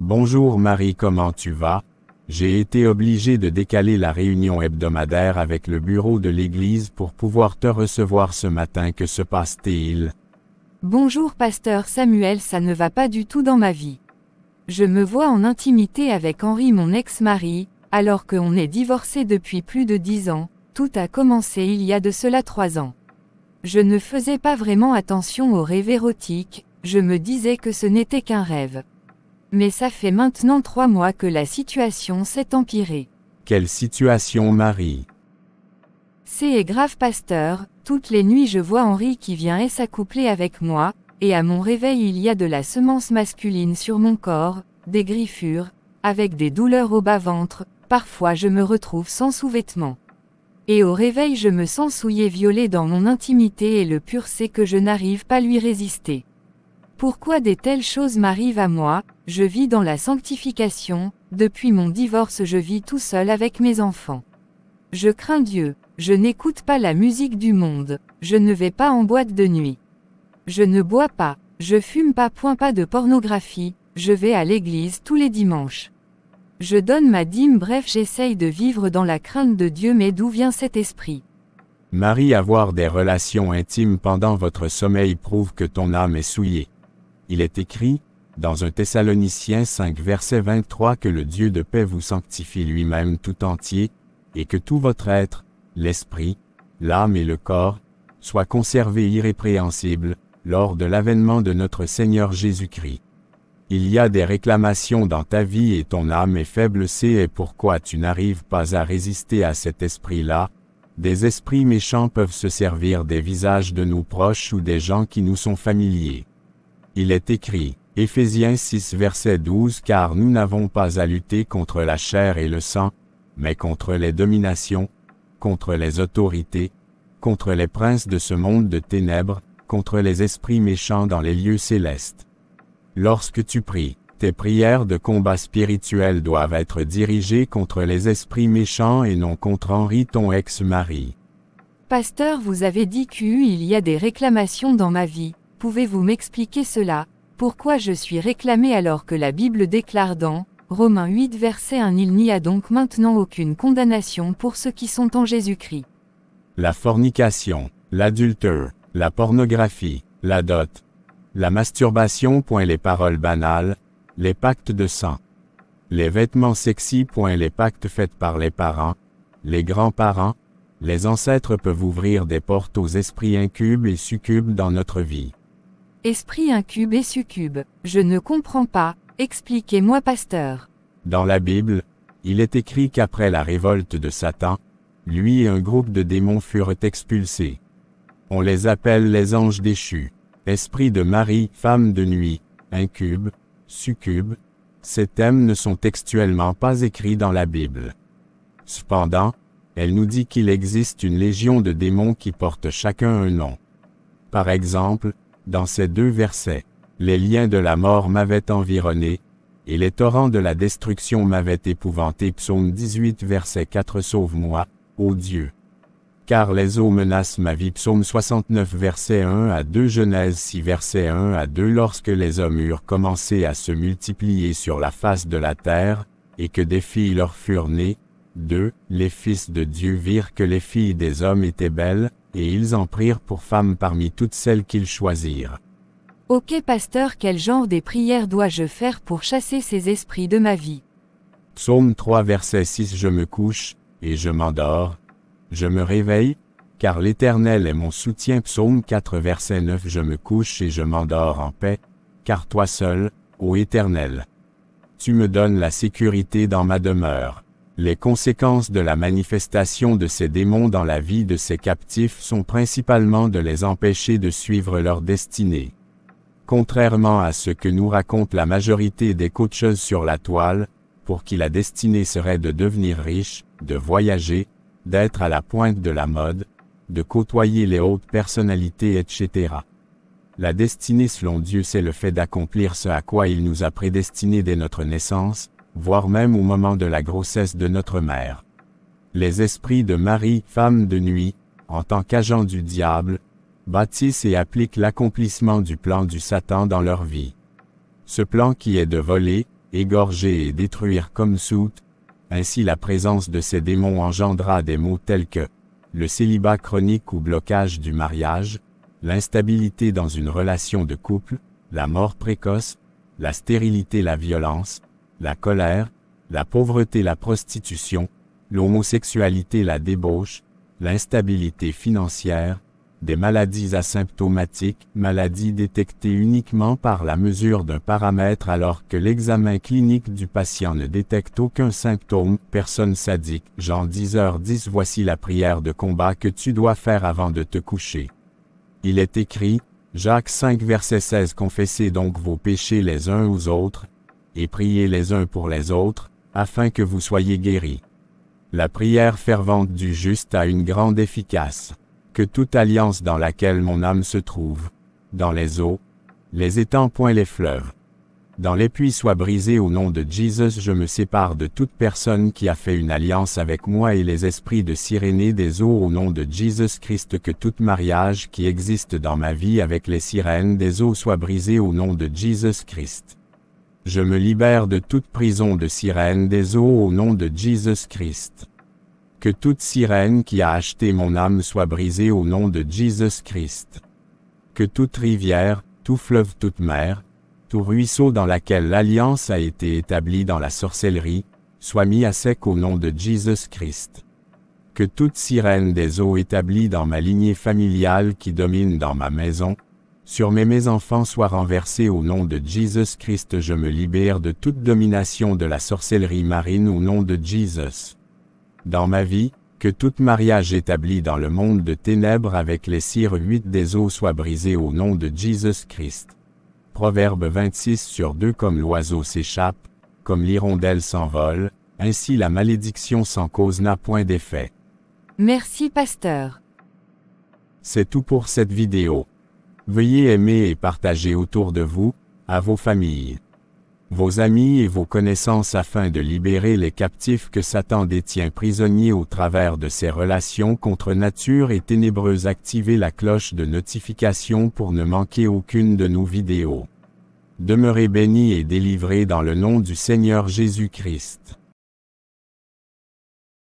Bonjour Marie, comment tu vas? J'ai été obligé de décaler la réunion hebdomadaire avec le bureau de l'église pour pouvoir te recevoir ce matin. Que se passe-t-il? Bonjour pasteur Samuel, ça ne va pas du tout dans ma vie. Je me vois en intimité avec Henri, mon ex-mari, alors qu'on est divorcés depuis plus de 10 ans. Tout a commencé il y a de cela 3 ans. Je ne faisais pas vraiment attention aux rêves érotiques, je me disais que ce n'était qu'un rêve. Mais ça fait maintenant 3 mois que la situation s'est empirée. Quelle situation, Marie? C'est grave pasteur, toutes les nuits je vois Henri qui vient et s'accoupler avec moi, et à mon réveil il y a de la semence masculine sur mon corps, des griffures, avec des douleurs au bas-ventre, parfois je me retrouve sans sous-vêtements. Et au réveil je me sens souillée, violée dans mon intimité, et le pur sait que je n'arrive pas à lui résister. Pourquoi de telles choses m'arrivent à moi? Je vis dans la sanctification, depuis mon divorce je vis tout seul avec mes enfants. Je crains Dieu, je n'écoute pas la musique du monde, je ne vais pas en boîte de nuit. Je ne bois pas, je fume pas, pas de pornographie, je vais à l'église tous les dimanches. Je donne ma dîme, bref j'essaye de vivre dans la crainte de Dieu, mais d'où vient cet esprit? Marie, avoir des relations intimes pendant votre sommeil prouve que ton âme est souillée. Il est écrit, dans 1 Thessaloniciens 5 verset 23, que le Dieu de paix vous sanctifie lui-même tout entier, et que tout votre être, l'esprit, l'âme et le corps, soient conservés irrépréhensibles, lors de l'avènement de notre Seigneur Jésus-Christ. Il y a des réclamations dans ta vie et ton âme est faible, c'est pourquoi tu n'arrives pas à résister à cet esprit-là. Des esprits méchants peuvent se servir des visages de nos proches ou des gens qui nous sont familiers. Il est écrit, Éphésiens 6 verset 12, car nous n'avons pas à lutter contre la chair et le sang, mais contre les dominations, contre les autorités, contre les princes de ce monde de ténèbres, contre les esprits méchants dans les lieux célestes. Lorsque tu pries, tes prières de combat spirituel doivent être dirigées contre les esprits méchants et non contre Henri, ton ex-mari. Pasteur, vous avez dit qu'il y a des réclamations dans ma vie, pouvez-vous m'expliquer cela? Pourquoi je suis réclamé alors que la Bible déclare dans Romains 8 verset 1, il n'y a donc maintenant aucune condamnation pour ceux qui sont en Jésus-Christ. La fornication, l'adultère, la pornographie, la dot, la masturbation, les paroles banales, les pactes de sang, les vêtements sexy, les pactes faits par les parents, les grands-parents, les ancêtres peuvent ouvrir des portes aux esprits incubes et succubes dans notre vie. Esprit incube et succube, je ne comprends pas, expliquez-moi pasteur. Dans la Bible, il est écrit qu'après la révolte de Satan, lui et un groupe de démons furent expulsés. On les appelle les anges déchus. Esprit de Marie, femme de nuit, incube, succube, ces thèmes ne sont textuellement pas écrits dans la Bible. Cependant, elle nous dit qu'il existe une légion de démons qui portent chacun un nom. Par exemple, dans ces 2 versets, les liens de la mort m'avaient environné, et les torrents de la destruction m'avaient épouvanté. Psaume 18 verset 4, sauve-moi, ô Dieu. Car les eaux menacent ma vie. Psaume 69 verset 1 à 2, Genèse 6 verset 1 à 2. Lorsque les hommes eurent commencé à se multiplier sur la face de la terre, et que des filles leur furent nées, 2, les fils de Dieu virent que les filles des hommes étaient belles, et ils en prirent pour femmes parmi toutes celles qu'ils choisirent. Ok pasteur, quel genre des prières dois-je faire pour chasser ces esprits de ma vie? Psaume 3 verset 6, je me couche, et je m'endors. Je me réveille, car l'Éternel est mon soutien. Psaume 4 verset 9, je me couche et je m'endors en paix, car toi seul, ô Éternel, tu me donnes la sécurité dans ma demeure. Les conséquences de la manifestation de ces démons dans la vie de ces captifs sont principalement de les empêcher de suivre leur destinée. Contrairement à ce que nous raconte la majorité des coachs sur la toile, pour qui la destinée serait de devenir riche, de voyager, d'être à la pointe de la mode, de côtoyer les hautes personnalités, etc. La destinée selon Dieu, c'est le fait d'accomplir ce à quoi il nous a prédestinés dès notre naissance, voire même au moment de la grossesse de notre mère. Les esprits de Marie, femme de nuit, en tant qu'agents du diable, bâtissent et appliquent l'accomplissement du plan du Satan dans leur vie. Ce plan qui est de voler, égorger et détruire comme soute. Ainsi la présence de ces démons engendra des maux tels que le célibat chronique ou blocage du mariage, l'instabilité dans une relation de couple, la mort précoce, la stérilité, la violence, la colère, la pauvreté, la prostitution, l'homosexualité, la débauche, l'instabilité financière, des maladies asymptomatiques, maladies détectées uniquement par la mesure d'un paramètre alors que l'examen clinique du patient ne détecte aucun symptôme, personne sadique, Jean 10h10. Voici la prière de combat que tu dois faire avant de te coucher. Il est écrit, Jacques 5 verset 16. Confessez donc vos péchés les uns aux autres, et priez les uns pour les autres, afin que vous soyez guéris. La prière fervente du juste a une grande efficace. Que toute alliance dans laquelle mon âme se trouve, dans les eaux, les étangs point les fleuves, dans les puits soit brisée au nom de Jésus. Je me sépare de toute personne qui a fait une alliance avec moi et les esprits de Cyrénée des eaux au nom de Jésus-Christ. Que tout mariage qui existe dans ma vie avec les sirènes des eaux soit brisé au nom de Jésus-Christ. Je me libère de toute prison de sirènes des eaux au nom de Jésus-Christ. Que toute sirène qui a acheté mon âme soit brisée au nom de Jésus-Christ. Que toute rivière, tout fleuve, toute mer, tout ruisseau dans laquelle l'alliance a été établie dans la sorcellerie, soit mis à sec au nom de Jésus-Christ. Que toute sirène des eaux établie dans ma lignée familiale qui domine dans ma maison, sur mes enfants soit renversée au nom de Jésus-Christ. Je me libère de toute domination de la sorcellerie marine au nom de Jésus. Dans ma vie, que tout mariage établi dans le monde de ténèbres avec les cires 8 des eaux soit brisé au nom de Jésus-Christ. Proverbe 26/2. Comme l'oiseau s'échappe, comme l'hirondelle s'envole, ainsi la malédiction sans cause n'a point d'effet. Merci pasteur. C'est tout pour cette vidéo. Veuillez aimer et partager autour de vous, à vos familles, vos amis et vos connaissances afin de libérer les captifs que Satan détient prisonniers au travers de ses relations contre nature et ténébreuses. Activez la cloche de notification pour ne manquer aucune de nos vidéos. Demeurez bénis et délivrés dans le nom du Seigneur Jésus-Christ.